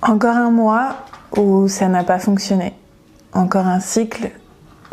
Encore un mois où ça n'a pas fonctionné. Encore un cycle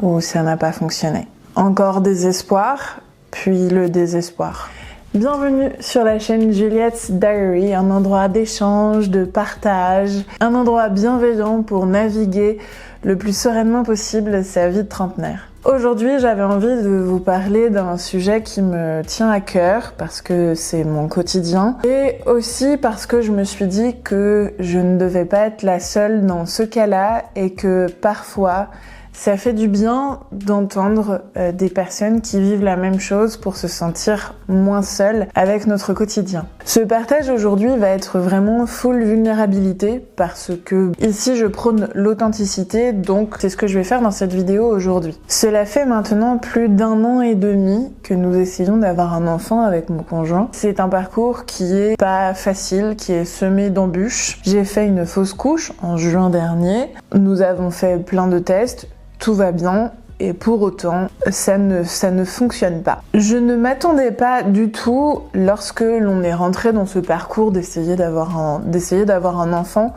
où ça n'a pas fonctionné. Encore des espoirs, puis le désespoir. Bienvenue sur la chaîne Juliette's Diary, un endroit d'échange, de partage, un endroit bienveillant pour naviguer le plus sereinement possible sa vie de trentenaire. Aujourd'hui, j'avais envie de vous parler d'un sujet qui me tient à cœur parce que c'est mon quotidien et aussi parce que je me suis dit que je ne devais pas être la seule dans ce cas-là et que parfois, ça fait du bien d'entendre des personnes qui vivent la même chose pour se sentir moins seul avec notre quotidien. Ce partage aujourd'hui va être vraiment full vulnérabilité parce que ici je prône l'authenticité, donc c'est ce que je vais faire dans cette vidéo aujourd'hui. Cela fait maintenant plus d'1 an et demi que nous essayons d'avoir un enfant avec mon conjoint. C'est un parcours qui est pas facile, qui est semé d'embûches. J'ai fait une fausse couche en juin dernier. Nous avons fait plein de tests. Tout va bien et pour autant, ça ne fonctionne pas. Je ne m'attendais pas du tout lorsque l'on est rentré dans ce parcours d'essayer d'avoir un enfant.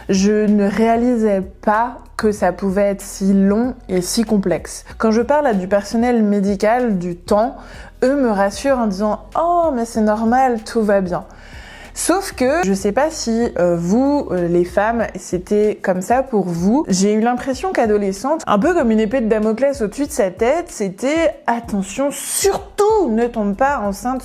Je ne réalisais pas que ça pouvait être si long et si complexe. Quand je parle à du personnel médical du temps, eux me rassurent en disant « Oh, mais c'est normal, tout va bien ». Sauf que je sais pas si vous, les femmes, c'était comme ça pour vous. J'ai eu l'impression qu'adolescente, un peu comme une épée de Damoclès au-dessus de sa tête, c'était attention, surtout ne tombe pas enceinte,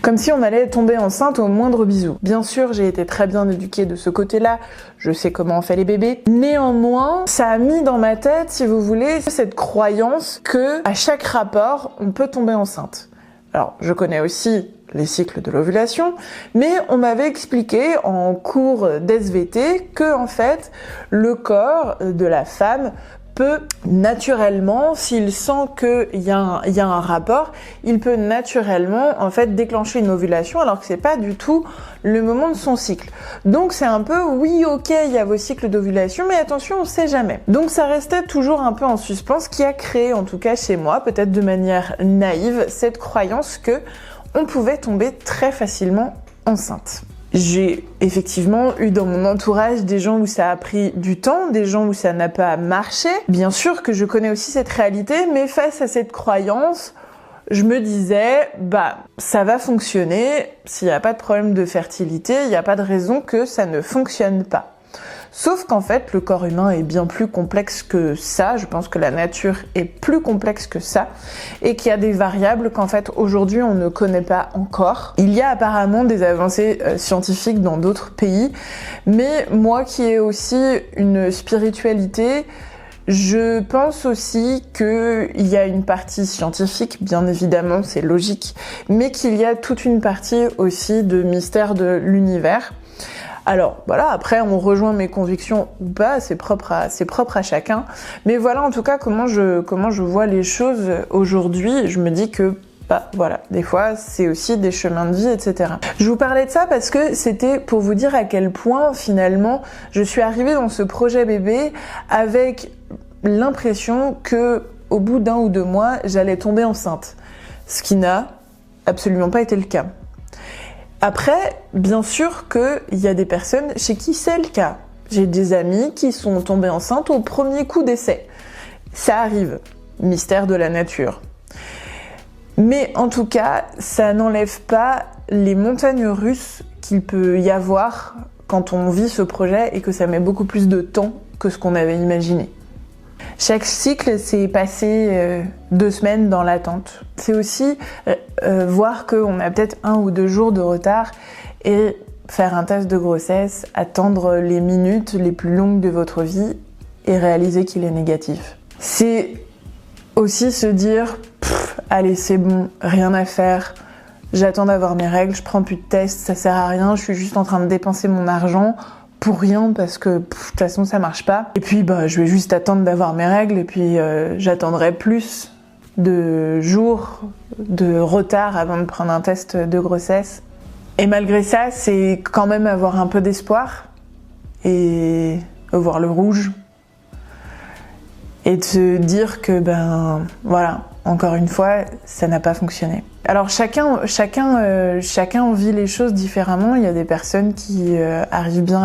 comme si on allait tomber enceinte au moindre bisou. Bien sûr, j'ai été très bien éduquée de ce côté-là, je sais comment on fait les bébés. Néanmoins, ça a mis dans ma tête, si vous voulez, cette croyance que à chaque rapport, on peut tomber enceinte. Alors, je connais aussi les cycles de l'ovulation, mais on m'avait expliqué en cours d'SVT que, en fait, le corps de la femme peut naturellement, s'il sent qu'il y a un rapport, il peut naturellement, en fait, déclencher une ovulation, alors que c'est pas du tout le moment de son cycle. Donc c'est un peu, oui, ok, il y a vos cycles d'ovulation, mais attention, on sait jamais. Donc ça restait toujours un peu en suspens, ce qui a créé, en tout cas chez moi, peut-être de manière naïve, cette croyance que on pouvait tomber très facilement enceinte. J'ai effectivement eu dans mon entourage des gens où ça a pris du temps, des gens où ça n'a pas marché. Bien sûr que je connais aussi cette réalité, mais face à cette croyance, je me disais, ça va fonctionner, s'il n'y a pas de problème de fertilité, il n'y a pas de raison que ça ne fonctionne pas. Sauf qu'en fait, le corps humain est bien plus complexe que ça. Je pense que la nature est plus complexe que ça et qu'il y a des variables qu'en fait, aujourd'hui, on ne connaît pas encore. Il y a apparemment des avancées scientifiques dans d'autres pays, mais moi qui ai aussi une spiritualité, je pense aussi qu'il y a une partie scientifique, bien évidemment, c'est logique, mais qu'il y a toute une partie aussi de mystère de l'univers. Alors voilà, après on rejoint mes convictions ou pas, c'est propre à chacun. Mais voilà en tout cas comment je vois les choses aujourd'hui. Je me dis que voilà, des fois c'est aussi des chemins de vie, etc. Je vous parlais de ça parce que c'était pour vous dire à quel point finalement je suis arrivée dans ce projet bébé avec l'impression que au bout d'1 ou 2 mois j'allais tomber enceinte, ce qui n'a absolument pas été le cas. Après, bien sûr qu'il y a des personnes chez qui c'est le cas. J'ai des amis qui sont tombées enceintes au premier coup d'essai. Ça arrive, mystère de la nature. Mais en tout cas, ça n'enlève pas les montagnes russes qu'il peut y avoir quand on vit ce projet et que ça met beaucoup plus de temps que ce qu'on avait imaginé. Chaque cycle, c'est passer 2 semaines dans l'attente. C'est aussi voir qu'on a peut-être 1 ou 2 jours de retard et faire un test de grossesse, attendre les minutes les plus longues de votre vie et réaliser qu'il est négatif. C'est aussi se dire « Allez, c'est bon, rien à faire, j'attends d'avoir mes règles, je prends plus de tests, ça sert à rien, je suis juste en train de dépenser mon argent. » pour rien parce que de toute façon ça marche pas. Et puis je vais juste attendre d'avoir mes règles et puis j'attendrai plus de jours de retard avant de prendre un test de grossesse. Et malgré ça, c'est quand même avoir un peu d'espoir et voir le rouge et de se dire que voilà, encore une fois, ça n'a pas fonctionné. Alors chacun vit les choses différemment. Il y a des personnes qui arrivent bien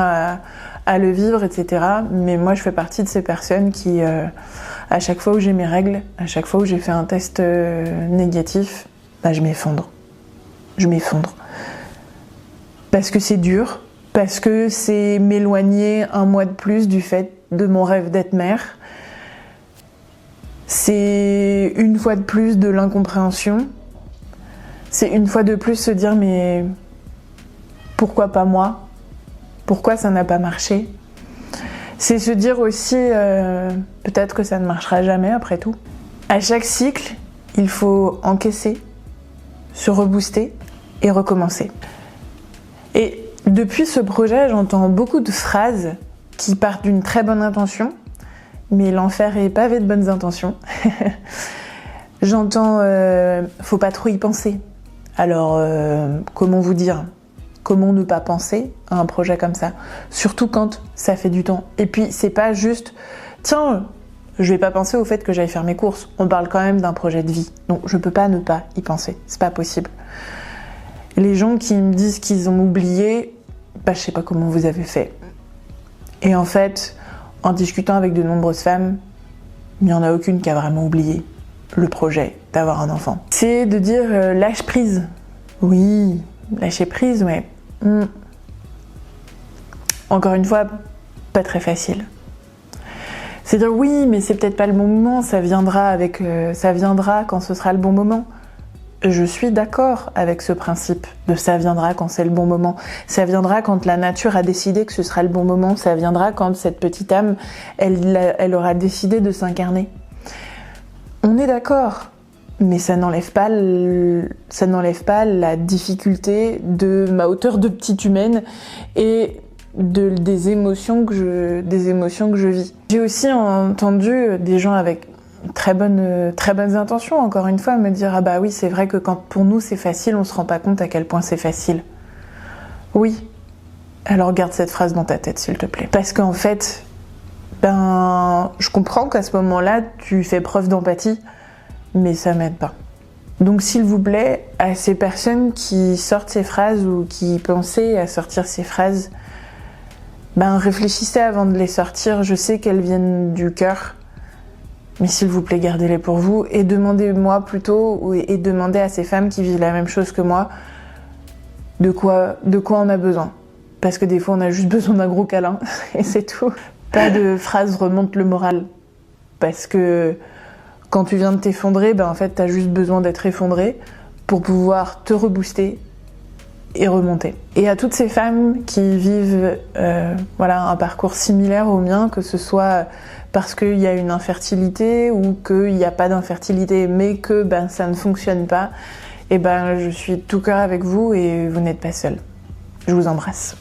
à le vivre, etc. Mais moi, je fais partie de ces personnes qui, à chaque fois où j'ai mes règles, à chaque fois où j'ai fait un test négatif, bah, je m'effondre. Je m'effondre. Parce que c'est dur, parce que c'est m'éloigner un mois de plus du fait de mon rêve d'être mère. C'est une fois de plus de l'incompréhension. C'est une fois de plus se dire mais pourquoi pas moi ? Pourquoi ça n'a pas marché ? C'est se dire aussi peut-être que ça ne marchera jamais après tout. À chaque cycle, il faut encaisser, se rebooster et recommencer. Et depuis ce projet, j'entends beaucoup de phrases qui partent d'une très bonne intention, mais l'enfer est pavé de bonnes intentions. J'entends faut pas trop y penser. Alors, comment vous dire ? Comment ne pas penser à un projet comme ça ? Surtout quand ça fait du temps. Et puis, c'est pas juste, tiens, je vais pas penser au fait que j'aille faire mes courses. On parle quand même d'un projet de vie. Donc, je peux pas ne pas y penser. C'est pas possible. Les gens qui me disent qu'ils ont oublié, bah, je sais pas comment vous avez fait. Et en fait, en discutant avec de nombreuses femmes, il n'y en a aucune qui a vraiment oublié le projet d'avoir un enfant. C'est de dire lâche prise. Oui, lâcher prise, mais encore une fois, pas très facile. C'est dire oui, mais c'est peut-être pas le bon moment, ça viendra quand ce sera le bon moment. Je suis d'accord avec ce principe de ça viendra quand c'est le bon moment. Ça viendra quand la nature a décidé que ce sera le bon moment. Ça viendra quand cette petite âme, elle aura décidé de s'incarner. On est d'accord, mais ça n'enlève pas la difficulté de ma hauteur de petite humaine et des émotions que je vis. J'ai aussi entendu des gens avec très bonnes intentions, encore une fois, me dire ah bah oui, c'est vrai que quand pour nous c'est facile, on se rend pas compte à quel point c'est facile. Oui, alors garde cette phrase dans ta tête s'il te plaît. Parce qu'en fait, je comprends qu'à ce moment-là, tu fais preuve d'empathie, mais ça m'aide pas. Donc s'il vous plaît, à ces personnes qui sortent ces phrases ou qui pensaient à sortir ces phrases, réfléchissez avant de les sortir. Je sais qu'elles viennent du cœur, mais s'il vous plaît, gardez-les pour vous et demandez-moi plutôt, et demandez à ces femmes qui vivent la même chose que moi, de quoi on a besoin. Parce que des fois, on a juste besoin d'un gros câlin, et c'est tout. Pas de phrase remonte le moral. Parce que quand tu viens de t'effondrer, en fait, t'as juste besoin d'être effondré pour pouvoir te rebooster et remonter. Et à toutes ces femmes qui vivent un parcours similaire au mien, que ce soit parce qu'il y a une infertilité ou qu'il n'y a pas d'infertilité, mais que ça ne fonctionne pas, je suis de tout cœur avec vous et vous n'êtes pas seuls. Je vous embrasse.